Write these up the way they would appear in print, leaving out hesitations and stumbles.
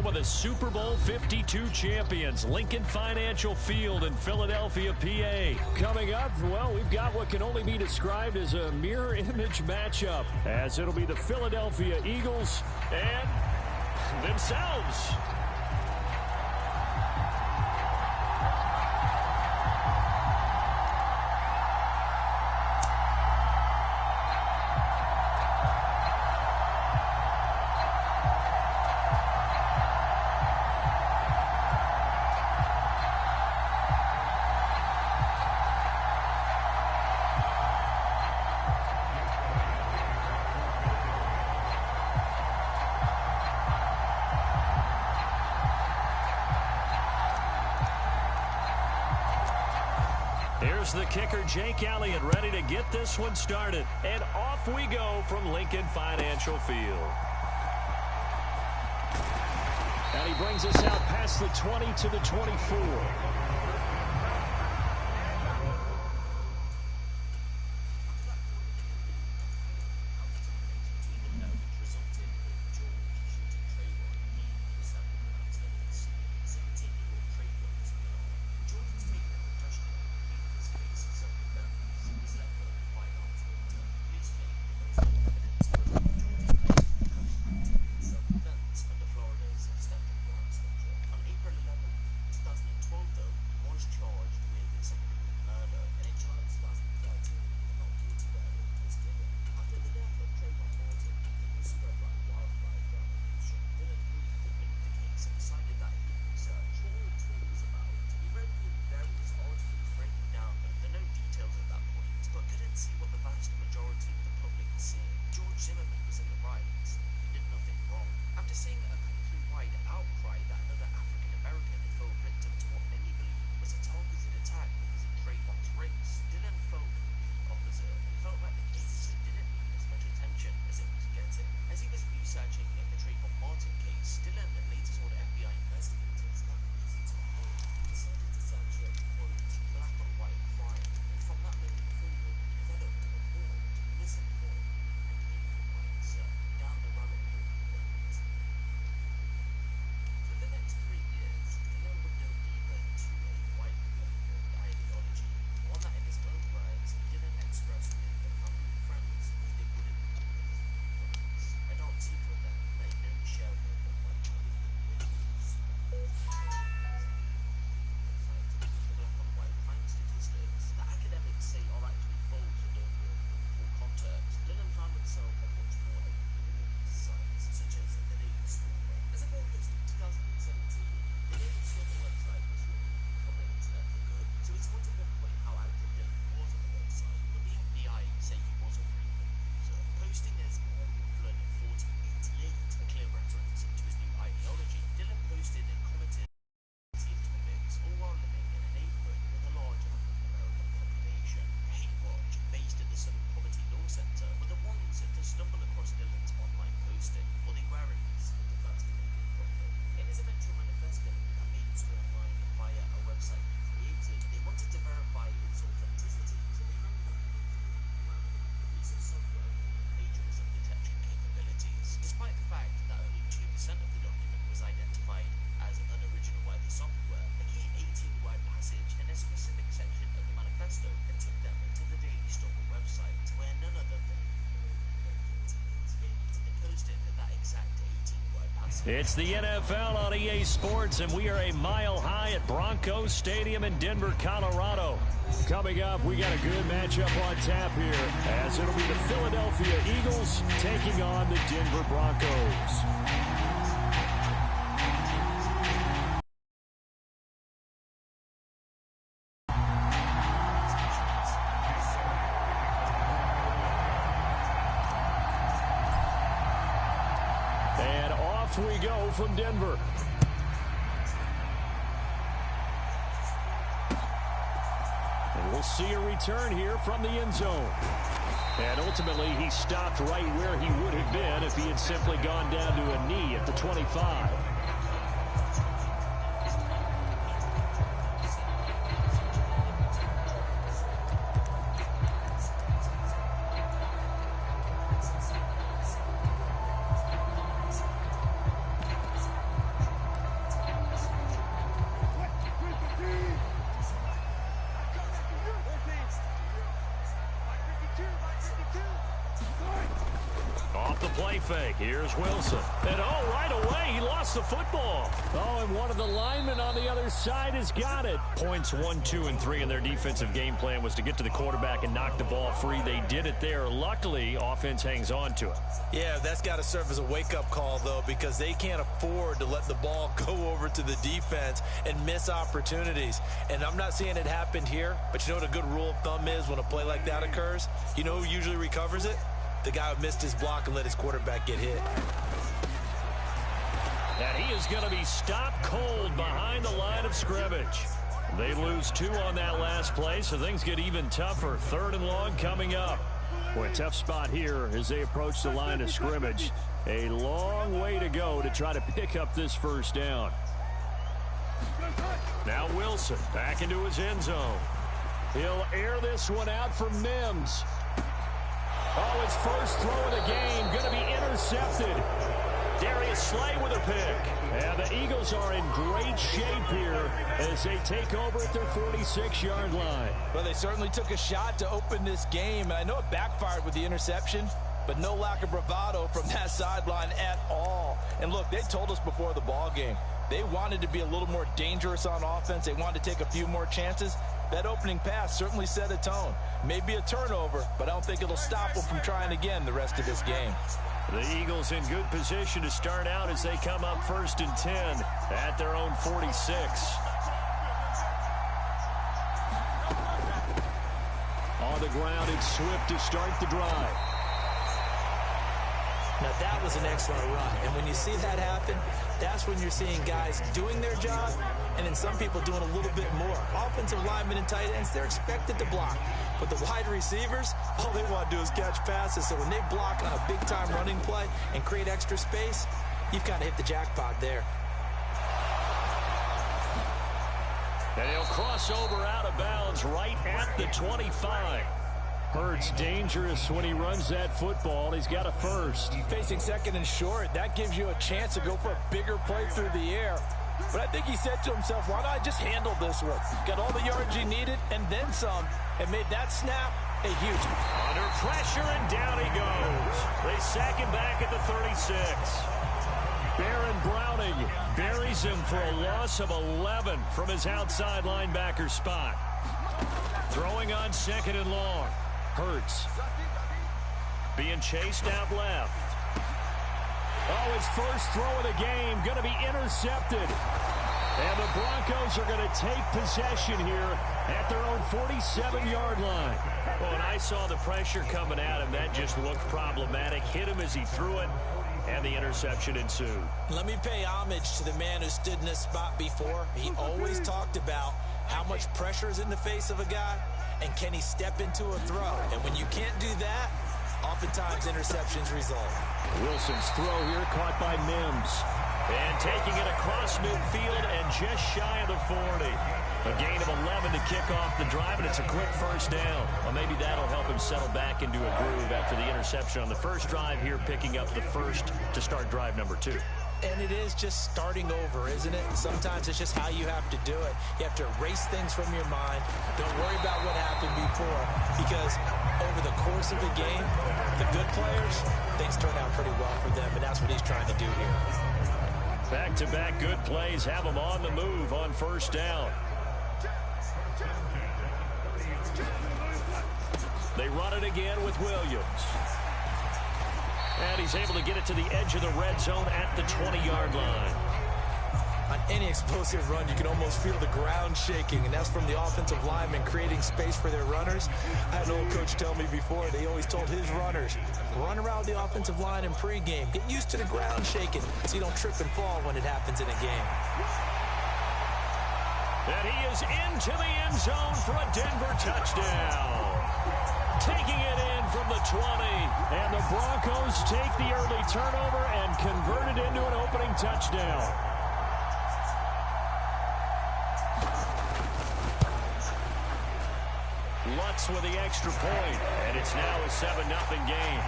of the Super Bowl 52 champions, Lincoln Financial Field in Philadelphia, PA. Coming up, well, we've got what can only be described as a mirror image matchup, as it'll be the Philadelphia Eagles and themselves. Here's the kicker, Jake Elliott, ready to get this one started. And off we go from Lincoln Financial Field. And he brings us out past the 20 to the 24. It's the NFL on EA Sports, and we are a mile high at Broncos Stadium in Denver, Colorado. Coming up, we got a good matchup on tap here, as it'll be the Philadelphia Eagles taking on the Denver Broncos. We go from Denver. And we'll see a return here from the end zone. And ultimately, he stopped right where he would have been if he had simply gone down to a knee at the 25. the play fake. Here's Wilson. And right away, he lost the football. And one of the linemen on the other side has got it. Points 1, 2, and 3 in their defensive game plan was to get to the quarterback and knock the ball free. They did it there. Luckily, offense hangs on to it. Yeah, that's got to serve as a wake-up call, though, because they can't afford to let the ball go over to the defense and miss opportunities. And I'm not saying it happened here, but you know what a good rule of thumb is when a play like that occurs? You know who usually recovers it? The guy who missed his block and let his quarterback get hit. And he is going to be stopped cold behind the line of scrimmage. They lose 2 on that last play, so things get even tougher. 3rd and long coming up. Boy, a tough spot here as they approach the line of scrimmage. A long way to go to try to pick up this first down. Now Wilson back into his end zone. He'll air this one out for Mims. His first throw of the game going to be intercepted. Darius Slay with a pick. And the Eagles are in great shape here as they take over at their 46-yard line. Well, they certainly took a shot to open this game. And I know it backfired with the interception, but no lack of bravado from that sideline at all. And look, they told us before the ball game, they wanted to be a little more dangerous on offense. They wanted to take a few more chances. That opening pass certainly set a tone. Maybe a turnover, but I don't think it'll stop them from trying again the rest of this game. The Eagles in good position to start out as they come up 1st and 10 at their own 46. On the ground, it's Swift to start the drive. Now that was an excellent run, and when you see that happen, that's when you're seeing guys doing their job and then some people doing a little bit more. Offensive linemen and tight ends, they're expected to block. But the wide receivers, all they want to do is catch passes. So when they block on a big-time running play and create extra space, you've kind of hit the jackpot there. And he'll cross over out of bounds right at the 25. Hurts dangerous when he runs that football. He's got a first. Facing 2nd and short, that gives you a chance to go for a bigger play through the air. But I think he said to himself, why not I just handle this one? Got all the yards he needed and then some, and made that snap a huge. Under pressure, and down he goes. They sack him back at the 36. Baron Browning buries him for a loss of 11 from his outside linebacker spot. Throwing on 2nd and long. Hurts. Being chased out left. His first throw of the game going to be intercepted. And the Broncos are going to take possession here at their own 47-yard line. Well, when I saw the pressure coming at him, that just looked problematic. Hit him as he threw it, and the interception ensued. Let me pay homage to the man who stood in this spot before. He always talked about how much pressure is in the face of a guy, and can he step into a throw? And when you can't do that, oftentimes interceptions result. Wilson's throw here caught by Mims. And taking it across midfield and just shy of the 40. A gain of 11 to kick off the drive, and it's a quick first down. Well, maybe that'll help him settle back into a groove after the interception on the first drive here, picking up the first to start drive number 2. And it is just starting over, isn't it? Sometimes it's just how you have to do it. You have to erase things from your mind. Don't worry about what happened before, because over the course of the game, the good players, things turn out pretty well for them, and that's what he's trying to do here. Back-to-back good plays have them on the move on first down. They run it again with Williams. And he's able to get it to the edge of the red zone at the 20-yard line. On any explosive run, you can almost feel the ground shaking, and that's from the offensive linemen creating space for their runners. I had an old coach tell me before, they always told his runners, run around the offensive line in pregame. Get used to the ground shaking so you don't trip and fall when it happens in a game. And he is into the end zone for a Denver touchdown. Taking it in from the 20, and the Broncos take the early turnover and convert it into an opening touchdown. Lutz with the extra point, and it's now a 7-0 game.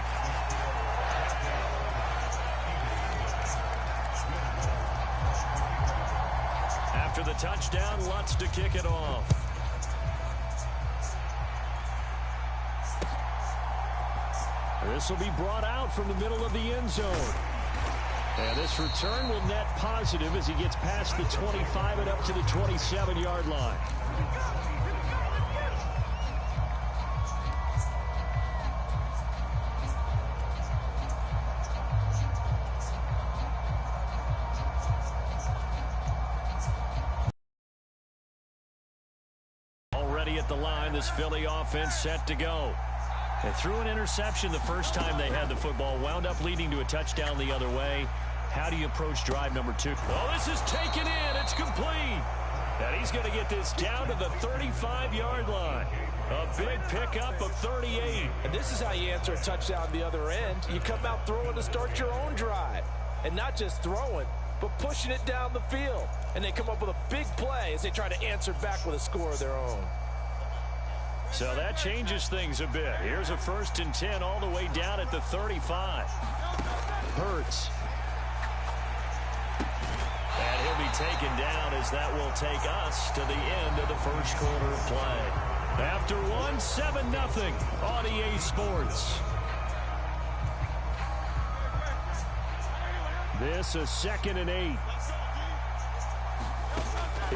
After the touchdown, Lutz to kick it off. This will be brought out from the middle of the end zone. And this return will net positive as he gets past the 25 and up to the 27-yard line. Already at the line, this Philly offense set to go. They threw an interception the first time they had the football, wound up leading to a touchdown the other way. How do you approach drive number 2? Oh, this is taken in. It's complete. And he's going to get this down to the 35-yard line. A big pickup of 38. And this is how you answer a touchdown the other end. You come out throwing to start your own drive. And not just throwing, but pushing it down the field. And they come up with a big play as they try to answer back with a score of their own. So that changes things a bit. Here's a 1st and 10 all the way down at the 35. Hurts. And he'll be taken down as that will take us to the end of the first quarter of play. After 7-0 on EA Sports. This a 2nd and 8.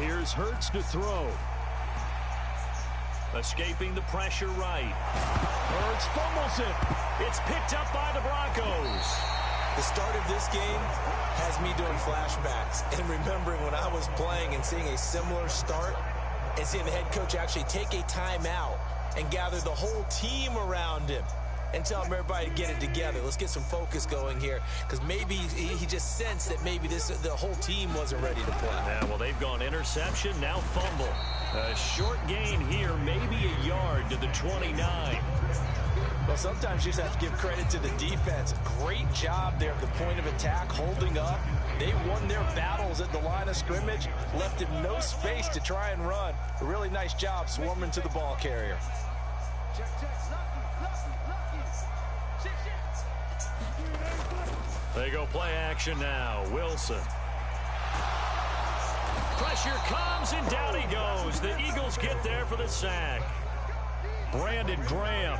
Here's Hurts to throw. Escaping the pressure right. Hurts fumbles it. It's picked up by the Broncos. The start of this game has me doing flashbacks and remembering when I was playing and seeing a similar start and seeing the head coach actually take a timeout and gather the whole team around him and tell him everybody to get it together. Let's get some focus going here because maybe he just sensed that maybe the whole team wasn't ready to play. Yeah, well, they've gone interception, now fumble. A short gain here, maybe a yard to the 29. Well, sometimes you just have to give credit to the defense. Great job there at the point of attack, holding up. They won their battles at the line of scrimmage, left him no space to try and run. A really nice job swarming to the ball carrier. They go play action now. Wilson. Pressure comes, and down he goes. The Eagles get there for the sack. Brandon Graham.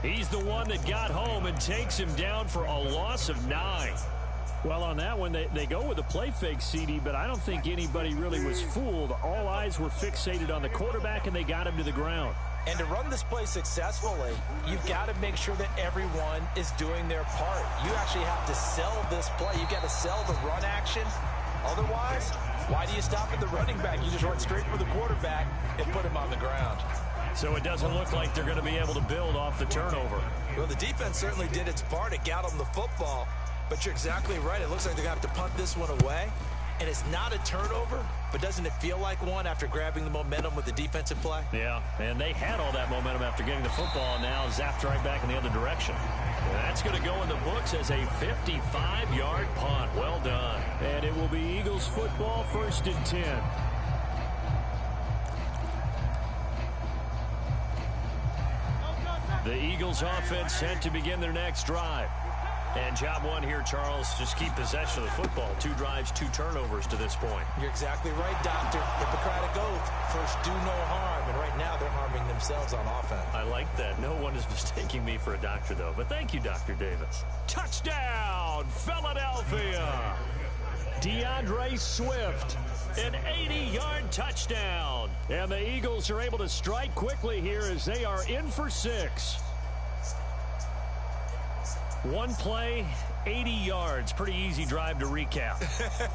He's the one that got home and takes him down for a loss of 9. Well, on that one, they go with a play fake, CD, but I don't think anybody really was fooled. All eyes were fixated on the quarterback, and they got him to the ground. And to run this play successfully, you've got to make sure that everyone is doing their part. You actually have to sell this play. You've got to sell the run action. Otherwise, why do you stop at the running back? You just run straight for the quarterback and put him on the ground. So it doesn't look like they're going to be able to build off the turnover. Well, the defense certainly did its part. It got them the football. But you're exactly right. It looks like they're going to have to punt this one away. And it's not a turnover, but doesn't it feel like one after grabbing the momentum with the defensive play? Yeah, and they had all that momentum after getting the football, and now zapped right back in the other direction. And that's going to go in the books as a 55-yard punt. Well done. And it will be Eagles football, 1st and 10. The Eagles offense set to begin their next drive. And job one here, Charles, just keep possession of the football. 2 drives, 2 turnovers to this point. You're exactly right, Doctor. Hippocratic oath. First, do no harm. And right now, they're harming themselves on offense. I like that. No one is mistaking me for a doctor, though. But thank you, Dr. Davis. Touchdown, Philadelphia. DeAndre Swift, an 80-yard touchdown. And the Eagles are able to strike quickly here as they are in for 6. One play, 80 yards. Pretty easy drive to recap.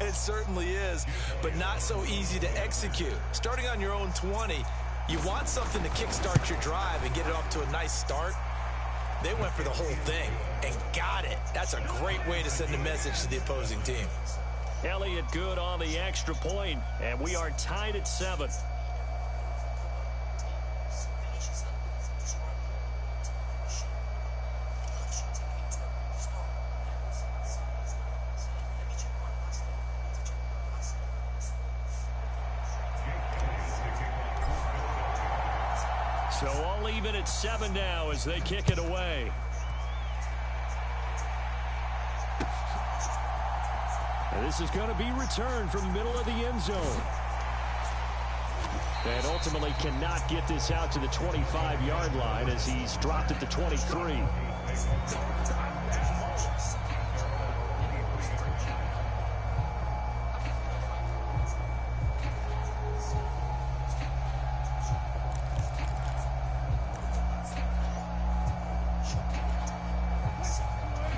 It certainly is, but not so easy to execute. Starting on your own 20, you want something to kickstart your drive and get it off to a nice start. They went for the whole thing and got it. That's a great way to send a message to the opposing team. Elliott good on the extra point, and we are tied at 7. So all even at 7 now as they kick it away. And this is going to be returned from the middle of the end zone. And ultimately cannot get this out to the 25-yard line as he's dropped at the 23.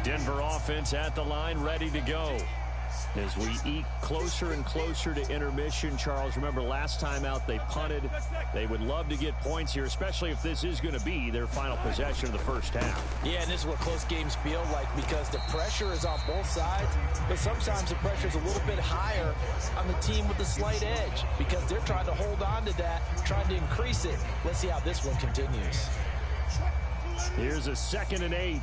Denver offense at the line, ready to go. As we eke closer and closer to intermission, Charles, remember last time out they punted. They would love to get points here, especially if this is going to be their final possession of the first half. Yeah, and this is what close games feel like because the pressure is on both sides, but sometimes the pressure is a little bit higher on the team with the slight edge because they're trying to hold on to that, trying to increase it. Let's see how this one continues. Here's a 2nd and 8.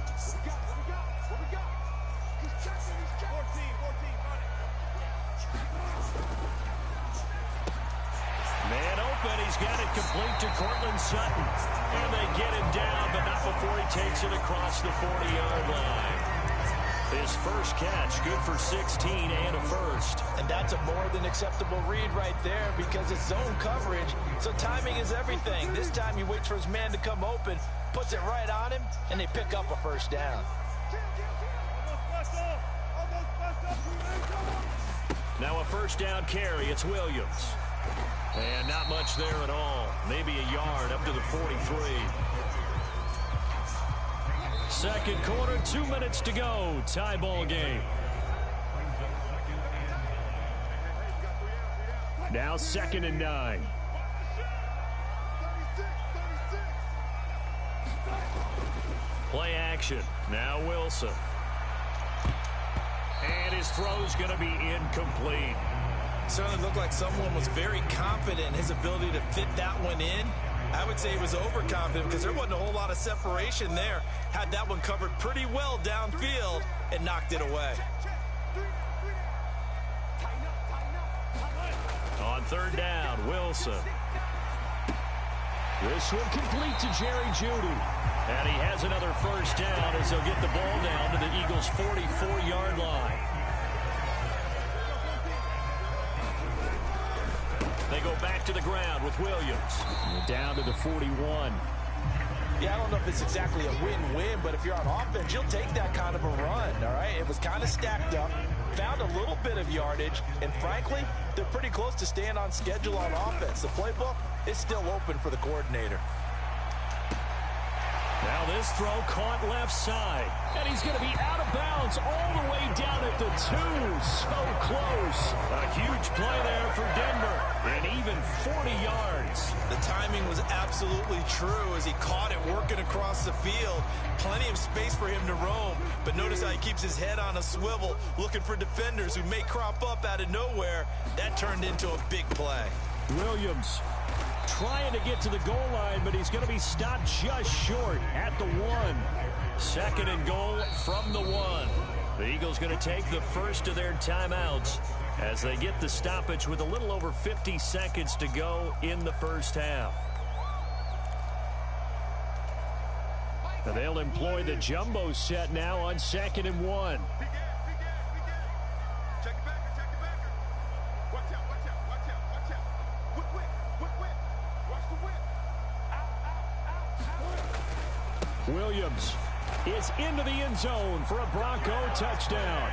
Man open, he's got it complete to Cortland Sutton. And they get him down, but not before he takes it across the 40-yard line. His first catch, good for 16 and a first. And that's a more than acceptable read right there because it's zone coverage, so timing is everything. This time he waits for his man to come open, puts it right on him, and they pick up a first down. Now a first down carry, it's Williams. And not much there at all. Maybe a yard up to the 43. Second quarter, 2 minutes to go. Tie ball game. Now 2nd and 9. Play action. Now Wilson. And his throw's going to be incomplete. Certainly looked like someone was very confident in his ability to fit that one in. I would say he was overconfident because there wasn't a whole lot of separation there. Had that one covered pretty well downfield and knocked it away. On 3rd down, Wilson. This one complete to Jerry Jeudy. And he has another first down as they'll get the ball down to the Eagles' 44-yard line. They go back to the ground with Williams. Down to the 41. Yeah, I don't know if it's exactly a win-win, but if you're on offense, you'll take that kind of a run, all right? It was kind of stacked up, found a little bit of yardage, and frankly, they're pretty close to staying on schedule on offense. The playbook is still open for the coordinator. Now this throw caught left side. And he's going to be out of bounds all the way down at the 2. So close. A huge play there for Denver. And even 40 yards. The timing was absolutely true as he caught it working across the field. Plenty of space for him to roam. But notice how he keeps his head on a swivel, looking for defenders who may crop up out of nowhere. That turned into a big play. Williams trying to get to the goal line, but he's going to be stopped just short at the 1. 2nd and goal from the 1. The Eagles going to take the first of their timeouts as they get the stoppage with a little over 50 seconds to go in the first half. And they'll employ the jumbo set now on 2nd and 1. Williams is into the end zone for a Bronco touchdown.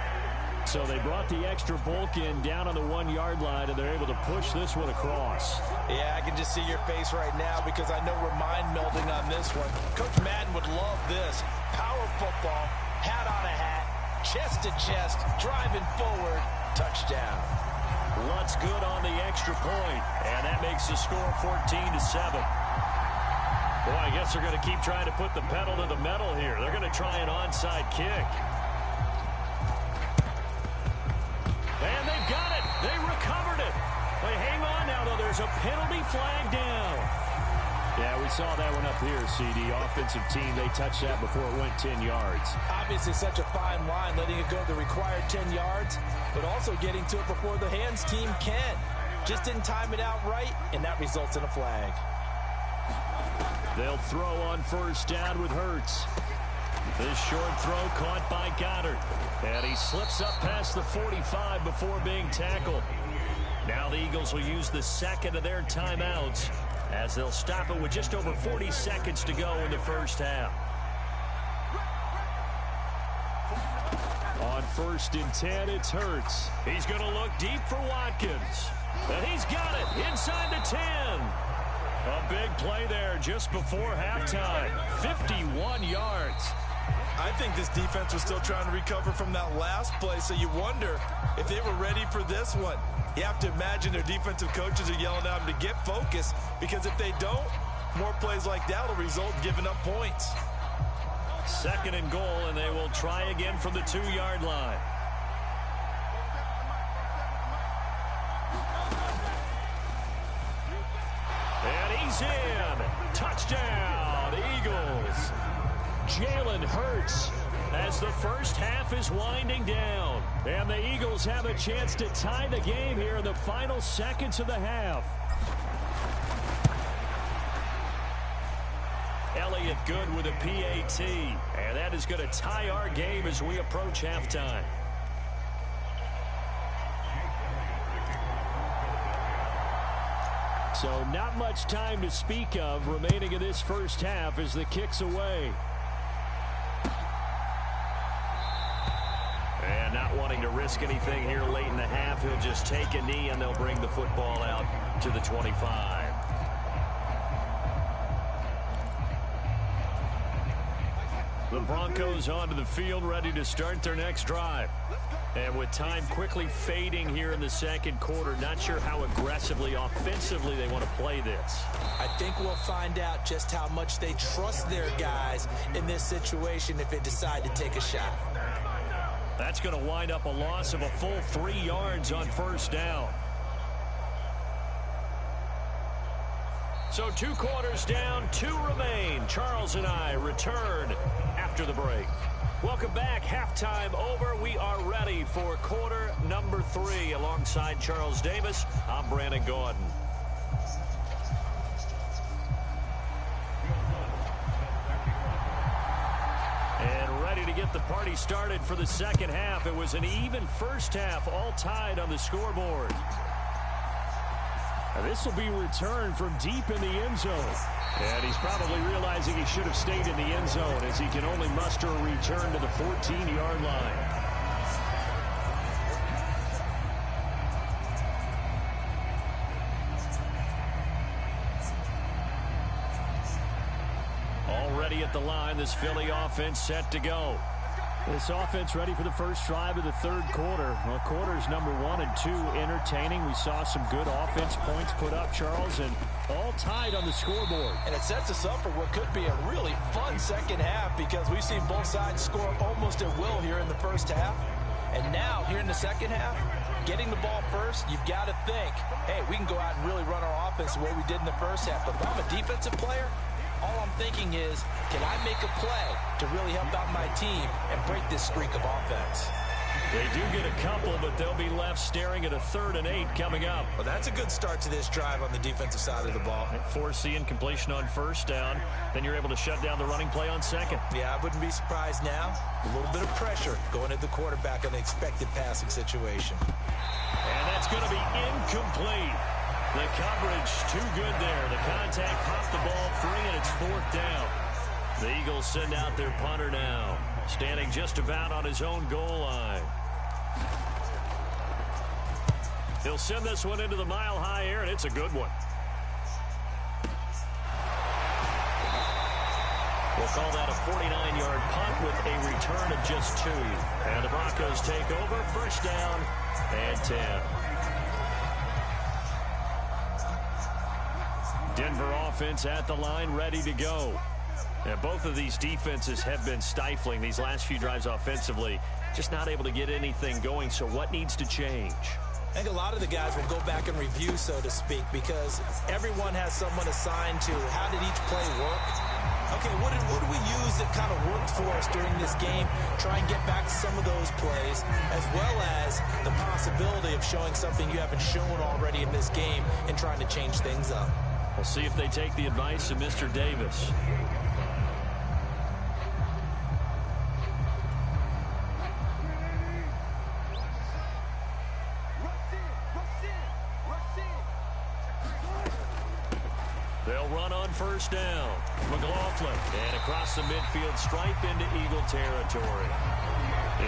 So they brought the extra bulk in down on the 1-yard line, and they're able to push this one across. Yeah, I can just see your face right now because I know we're mind melding on this one. Coach Madden would love this. Power football, hat on a hat, chest to chest, driving forward, touchdown. Lutz good on the extra point, and that makes the score 14-7. Boy, I guess they're going to keep trying to put the pedal to the metal here. They're going to try an onside kick. And they've got it. They recovered it. But hang on now, though. There's a penalty flag down. Yeah, we saw that one up here, CD. Offensive team, they touched that before it went 10 yards. Obviously such a fine line, letting it go the required 10 yards, but also getting to it before the hands team can. Just didn't time it out right, and that results in a flag. They'll throw on first down with Hurts. This short throw caught by Goddard. And he slips up past the 45 before being tackled. Now the Eagles will use the second of their timeouts as they'll stop it with just over 40 seconds to go in the first half. 1st and 10. It's Hurts. He's going to look deep for Watkins. And he's got it inside the 10. A big play there just before halftime. 51 yards. I think this defense was still trying to recover from that last play, so you wonder if they were ready for this one. You have to imagine their defensive coaches are yelling at them to get focused, because if they don't, more plays like that will result in giving up points. 2nd and goal, and they will try again from the 2-yard line. And he's in. Touchdown, Eagles. Jalen Hurts as the first half is winding down. And the Eagles have a chance to tie the game here in the final seconds of the half. Elliott good with a PAT. And that is going to tie our game as we approach halftime. So not much time to speak of remaining in this first half as the kick's away. And not wanting to risk anything here late in the half, he'll just take a knee and they'll bring the football out to the 25. The Broncos onto the field, ready to start their next drive. And with time quickly fading here in the 2nd quarter, not sure how aggressively, offensively they want to play this. I think we'll find out just how much they trust their guys in this situation if they decide to take a shot. That's going to wind up a loss of a full 3 yards on 1st down. So 2 quarters down, 2 remain. Charles and I return after the break. Welcome back. Halftime over. We are ready for quarter number 3. Alongside Charles Davis, I'm Brandon Gaudin. And ready to get the party started for the 2nd half. It was an even first half, all tied on the scoreboard. And this will be returned from deep in the end zone. And he's probably realizing he should have stayed in the end zone as he can only muster a return to the 14-yard line. Already at the line, this Philly offense set to go. This offense ready for the first drive of the 3rd quarter. Well, quarters number 1 and 2 entertaining. We saw some good offense points put up, Charles, and all tied on the scoreboard. And it sets us up for what could be a really fun 2nd half, because we've seen both sides score almost at will here in the first half. And now, here in the 2nd half, getting the ball first, you've got to think, hey, we can go out and really run our offense the way we did in the first half. But if I'm a defensive player, all I'm thinking is, can I make a play to really help out my team and break this streak of offense? They do get a couple, but they'll be left staring at a 3rd and 8 coming up. Well, that's a good start to this drive on the defensive side of the ball. Force the incompletion on 1st down. Then you're able to shut down the running play on 2nd. Yeah, I wouldn't be surprised now. A little bit of pressure going at the quarterback on the expected passing situation. And that's going to be incomplete. The coverage too good there. The contact popped the ball free, and it's 4th down. The Eagles send out their punter now, standing just about on his own goal line. He'll send this one into the mile-high air, and it's a good one. We'll call that a 49-yard punt with a return of just 2. And the Broncos take over, 1st down and 10. Denver offense at the line, ready to go. And both of these defenses have been stifling these last few drives offensively. Just not able to get anything going, so what needs to change? I think a lot of the guys will go back and review, so to speak, because everyone has someone assigned to how did each play work. Okay, what did we use that kind of worked for us during this game? Try and get back to some of those plays, as well as the possibility of showing something you haven't shown already in this game and trying to change things up. We'll see if they take the advice of Mr. Davis. They'll run on 1st down. McLaughlin, and across the midfield stripe into Eagle territory.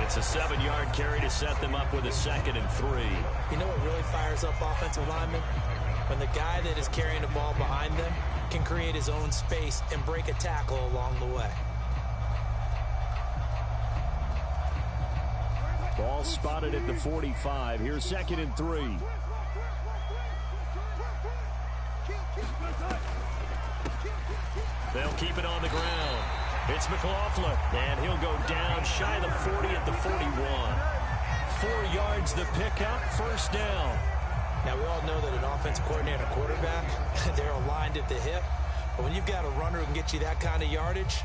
It's a 7-yard carry to set them up with a 2nd and 3. You know what really fires up offensive linemen? When the guy that is carrying the ball behind them can create his own space and break a tackle along the way. Ball spotted at the 45. Here's 2nd and 3. They'll keep it on the ground. It's McLaughlin, and he'll go down shy of the 40 at the 41. 4 yards the pickup, 1st down. Now, we all know that an offense coordinator and a quarterback, they're aligned at the hip. But when you've got a runner who can get you that kind of yardage,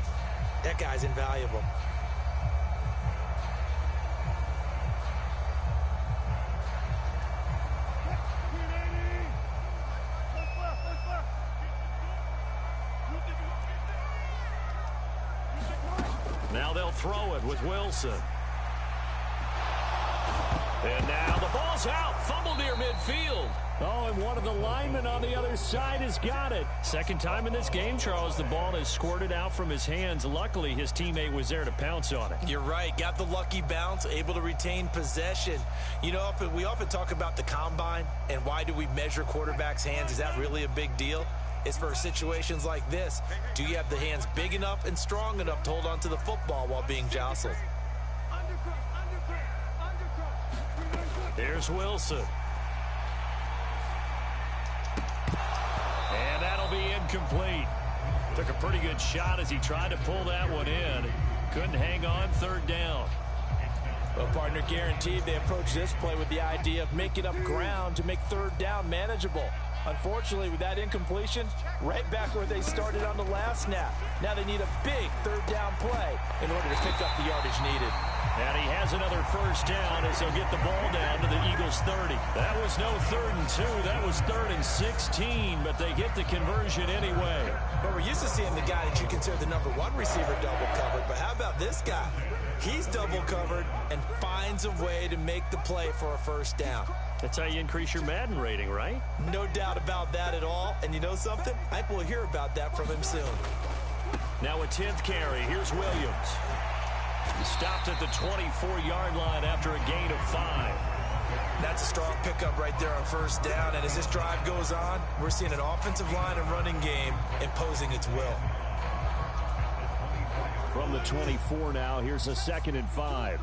that guy's invaluable. Now they'll throw it with Wilson. And now the ball's out. Fumble near midfield. Oh, and one of the linemen on the other side has got it. Second time in this game, Charles, the ball has squirted out from his hands. Luckily, his teammate was there to pounce on it. You're right. Got the lucky bounce, able to retain possession. You know, we often talk about the combine and why do we measure quarterbacks' hands. Is that really a big deal? It's for situations like this. Do you have the hands big enough and strong enough to hold on to the football while being jostled? Here's Wilson. And that'll be incomplete. Took a pretty good shot as he tried to pull that one in. Couldn't hang on, 3rd down. Well, partner, guaranteed they approach this play with the idea of making up ground to make 3rd down manageable. Unfortunately, with that incompletion, right back where they started on the last snap. Now they need a big 3rd down play in order to pick up the yardage needed. And he has another 1st down as he'll get the ball down to the Eagles' 30. That was no 3rd and 2. That was 3rd and 16, but they get the conversion anyway. But we're used to seeing the guy that you consider the #1 receiver double covered. But how about this guy? He's double covered and finds a way to make the play for a 1st down. That's how you increase your Madden rating, right? No doubt about that at all. And you know something? I think we'll hear about that from him soon. Now a 10th carry. Here's Williams. He stopped at the 24-yard line after a gain of 5. That's a strong pickup right there on 1st down. And as this drive goes on, we're seeing an offensive line and running game imposing its will. From the 24 now, here's a 2nd and 5.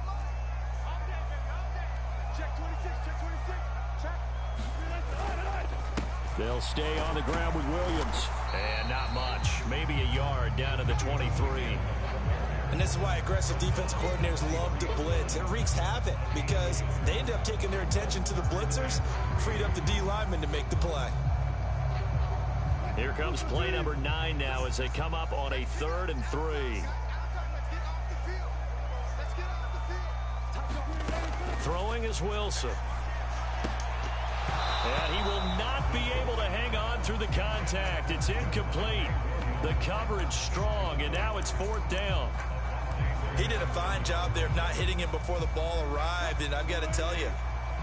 They'll stay on the ground with Williams. And not much. Maybe a yard down to the 23. And this is why aggressive defense coordinators love to blitz. It wreaks havoc because they end up taking their attention to the blitzers, freed up the D lineman to make the play. Here comes play number 9 now as they come up on a 3rd and 3. Throwing is Wilson. And he will not be able to hang on through the contact. It's incomplete. The coverage strong, and now it's 4th down. He did a fine job there of not hitting him before the ball arrived, and I've got to tell you,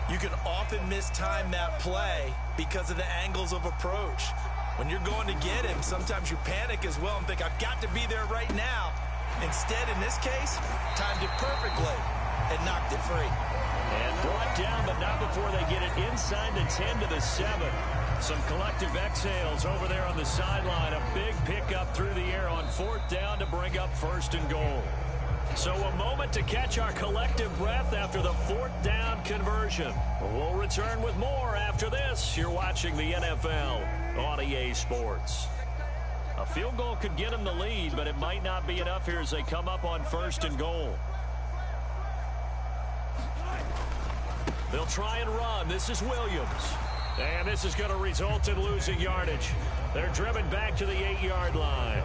you can often mistime that play because of the angles of approach. When you're going to get him, sometimes you panic as well and think, I've got to be there right now. Instead, in this case, timed it perfectly and knocked it free. And brought down, but not before they get it inside the 10 to the 7. Some collective exhales over there on the sideline. A big pickup through the air on 4th down to bring up 1st and goal. So a moment to catch our collective breath after the 4th down conversion. We'll return with more after this. You're watching the NFL on EA Sports. A field goal could get them the lead, but it might not be enough here as they come up on 1st and goal. They'll try and run. This is Williams. And this is going to result in losing yardage. They're driven back to the 8-yard line.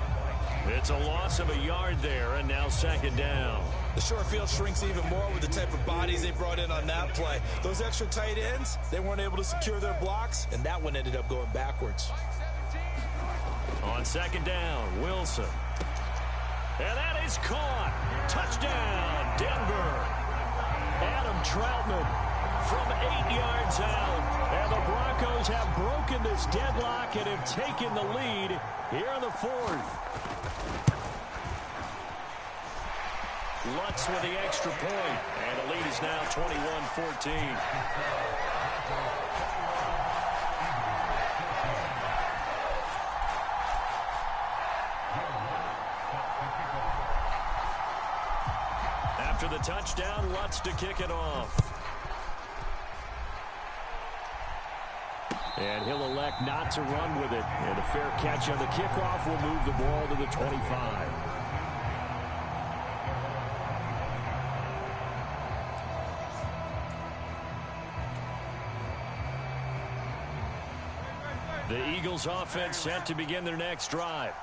It's a loss of a yard there, and now 2nd down. The short field shrinks even more with the type of bodies they brought in on that play. Those extra tight ends, they weren't able to secure their blocks, and that one ended up going backwards. On 2nd down, Wilson. And that is caught. Touchdown, Denver. Adam Troutman from 8 yards out. And the Broncos have broken this deadlock and have taken the lead here in the 4th. Lutz with the extra point. And the lead is now 21-14. After the touchdown, Lutz to kick it off. And he'll elect not to run with it. And a fair catch on the kickoff will move the ball to the 25. The Eagles offense set to begin their next drive.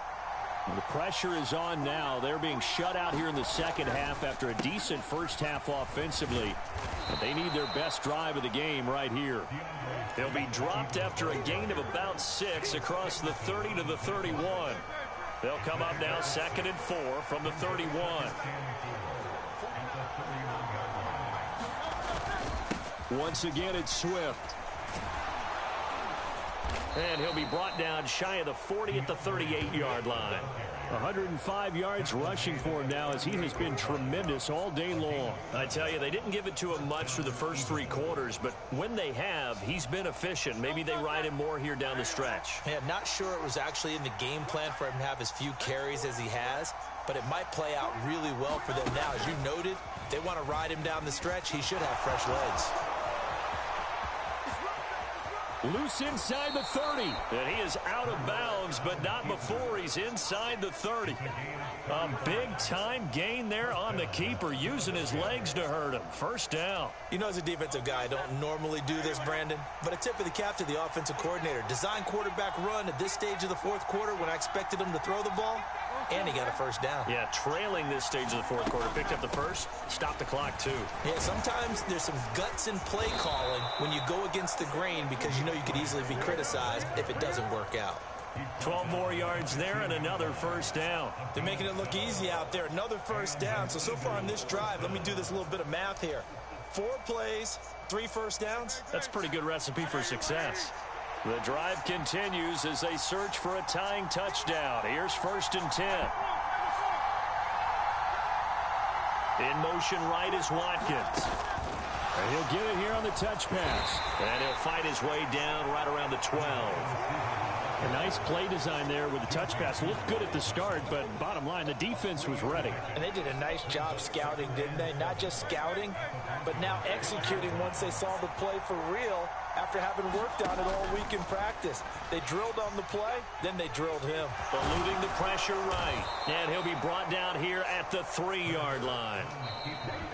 The pressure is on now. They're being shut out here in the second half after a decent first half offensively. But they need their best drive of the game right here. They'll be dropped after a gain of about 6 across the 30 to the 31. They'll come up now 2nd and 4 from the 31. Once again, it's Swift. And he'll be brought down shy of the 40 at the 38-yard line. 105 yards rushing for him now as he has been tremendous all day long. I tell you, they didn't give it to him much for the first 3 quarters, but when they have, he's been efficient. Maybe they ride him more here down the stretch. Yeah, not sure it was actually in the game plan for him to have as few carries as he has, but it might play out really well for them now. As you noted, they want to ride him down the stretch. He should have fresh legs. Loose inside the 30. And he is out of bounds, but not before he's inside the 30. A big-time gain there on the keeper, using his legs to hurt him. First down. You know, as a defensive guy, I don't normally do this, Brandon, but a tip of the cap to the offensive coordinator. Design quarterback run at this stage of the fourth quarter when I expected him to throw the ball, and he got a first down. Yeah, trailing this stage of the fourth quarter. Picked up the first, stopped the clock, too. Yeah, sometimes there's some guts in play calling when you go against the grain because you know you could easily be criticized if it doesn't work out. 12 more yards there and another first down. They're making it look easy out there. Another first down. So far on this drive, let me do this little bit of math here. 4 plays, 3 first downs. That's a pretty good recipe for success. The drive continues as they search for a tying touchdown. Here's 1st and 10. In motion right is Watkins. And he'll get it here on the touch pass. And he'll fight his way down right around the 12. A nice play design there with the touch pass. Looked good at the start, but bottom line, the defense was ready. And they did a nice job scouting, didn't they? Not just scouting, but now executing once they saw the play for real after having worked on it all week in practice. They drilled on the play, then they drilled him. Eluding the pressure right. And he'll be brought down here at the 3-yard line.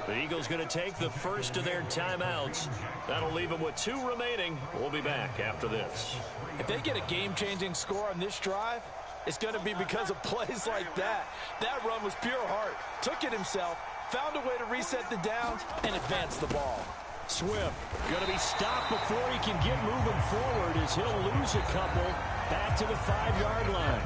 The Eagles going to take the first of their timeouts. That'll leave them with 2 remaining. We'll be back after this. If they get a game-changing score on this drive, it's going to be because of plays like that. That run was pure heart. Took it himself, found a way to reset the downs, and advance the ball. Swift going to be stopped before he can get moving forward as he'll lose a couple back to the 5-yard line.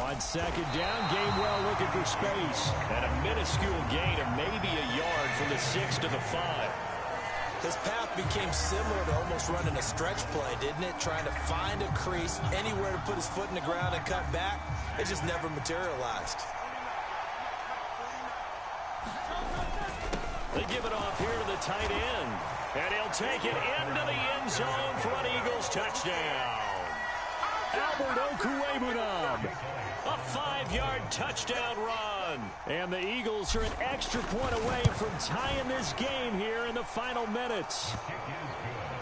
On 2nd down, Gainwell looking for space. And a minuscule gain of maybe a yard from the 6 to the 5. His path became similar to almost running a stretch play, didn't it? Trying to find a crease, anywhere to put his foot in the ground and cut back. It just never materialized. They give it off here to the tight end. And he'll take it into the end zone for an Eagles touchdown. Albert Okwuegbunam. A 5-yard touchdown run. And the Eagles are an extra point away from tying this game here in the final minutes.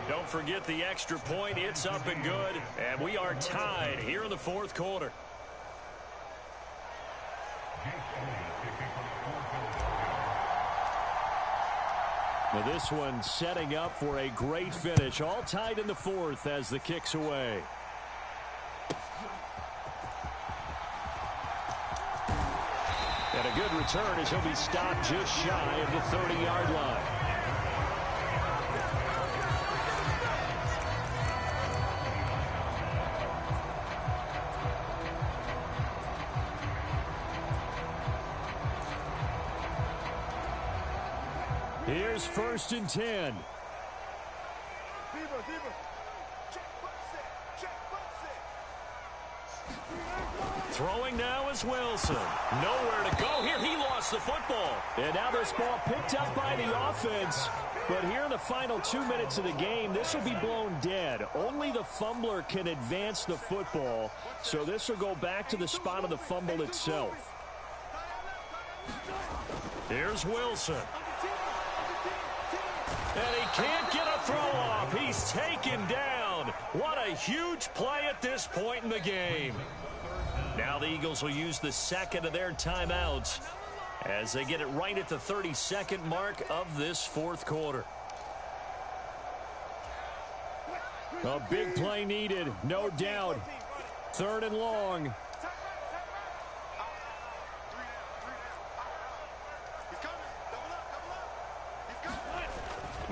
Don't forget the extra point. It's up and good. And we are tied here in the fourth quarter. Now this one setting up for a great finish. All tied in the fourth as the kick's away. And a good return as he'll be stopped just shy of the 30-yard line. Here's 1st and 10. Throwing now is Wilson. Nowhere to go here. He lost the football. And now this ball picked up by the offense. But here in the final 2 minutes of the game, this will be blown dead. Only the fumbler can advance the football. So this will go back to the spot of the fumble itself. Here's Wilson. And he can't get a throw off. He's taken down. What a huge play at this point in the game. Now the Eagles will use the second of their timeouts as they get it right at the 32nd mark of this fourth quarter. A big play needed, no doubt. 3rd and long.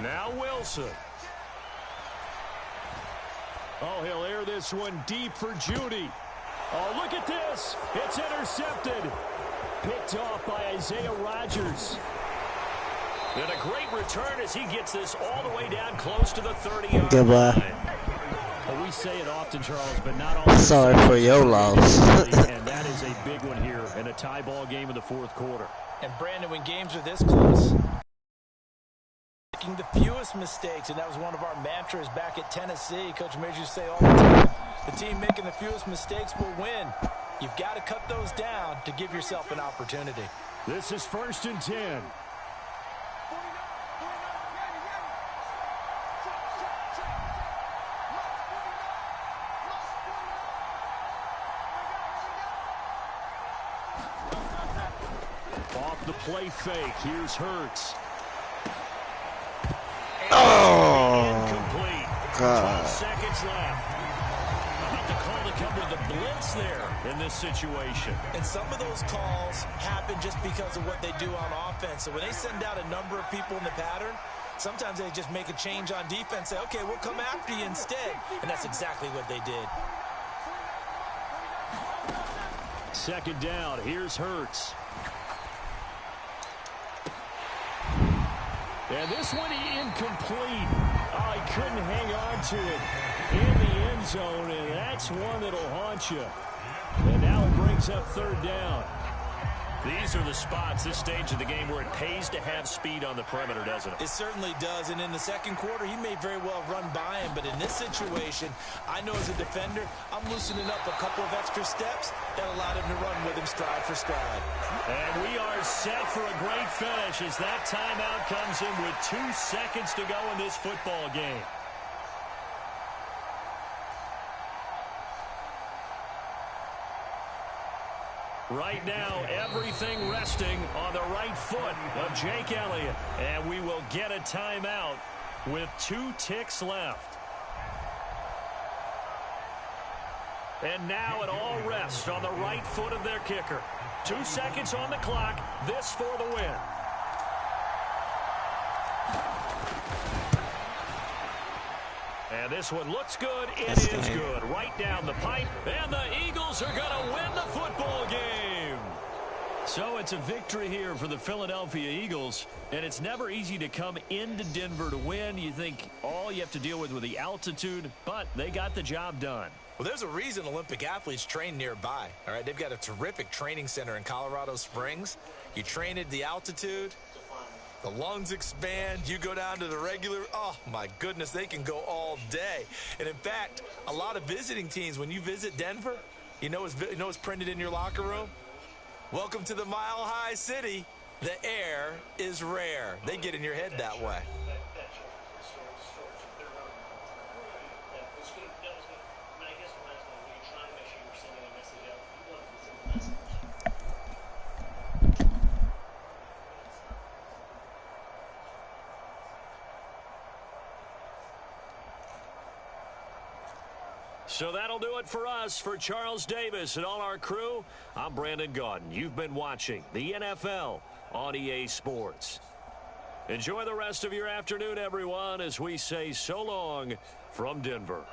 Now Wilson. Oh, he'll air this one deep for Judy. Oh, look at this. It's intercepted. Picked off by Isaiah Rodgers. And a great return as he gets this all the way down close to the 30-yard line. Well, we say it often, Charles, but not all. Sorry for your loss. And that is a big one here in a tie ball game in the fourth quarter. And Brandon, when games are this close, making the fewest mistakes, and that was one of our mantras back at Tennessee. Coach Mears used to say all the time, the team making the fewest mistakes will win. You've got to cut those down to give yourself an opportunity. This is 1st and 10. Off the play fake. Here's Hurts. Incomplete. 12 seconds left. About to call to cover the blitz there in this situation. And some of those calls happen just because of what they do on offense. So when they send out a number of people in the pattern, sometimes they just make a change on defense, say, okay, we'll come after you instead. And that's exactly what they did. 2nd down. Here's Hurts. And this one incomplete. Oh, he couldn't hang on to it in the end zone, and that's one that'll haunt you. And now it brings up 3rd down. These are the spots, this stage of the game, where it pays to have speed on the perimeter, doesn't it? It certainly does, and in the second quarter, he may very well run by him, but in this situation, I know as a defender, I'm loosening up a couple of extra steps that allowed him to run with him stride for stride. And we are set for a great finish as that timeout comes in with 2 seconds to go in this football game. Right now, everything resting on the right foot of Jake Elliott. And we will get a timeout with 2 ticks left. And now it all rests on the right foot of their kicker. 2 seconds on the clock. This for the win. And this one looks good. It is good. Right down the pipe. And the Eagles are going to win the football game. So it's a victory here for the Philadelphia Eagles. And it's never easy to come into Denver to win. You think all you have to deal with the altitude, but they got the job done. Well, there's a reason Olympic athletes train nearby. All right, they've got a terrific training center in Colorado Springs. You train at the altitude. The lungs expand. You go down to the regular. Oh, my goodness, they can go all day. And, in fact, a lot of visiting teams, when you visit Denver, you know what's printed in your locker room? Welcome to the Mile High City. The air is rare. They get in your head that way. So that'll do it for us. For Charles Davis and all our crew, I'm Brandon Gaudin. You've been watching the NFL on EA Sports. Enjoy the rest of your afternoon, everyone, as we say so long from Denver.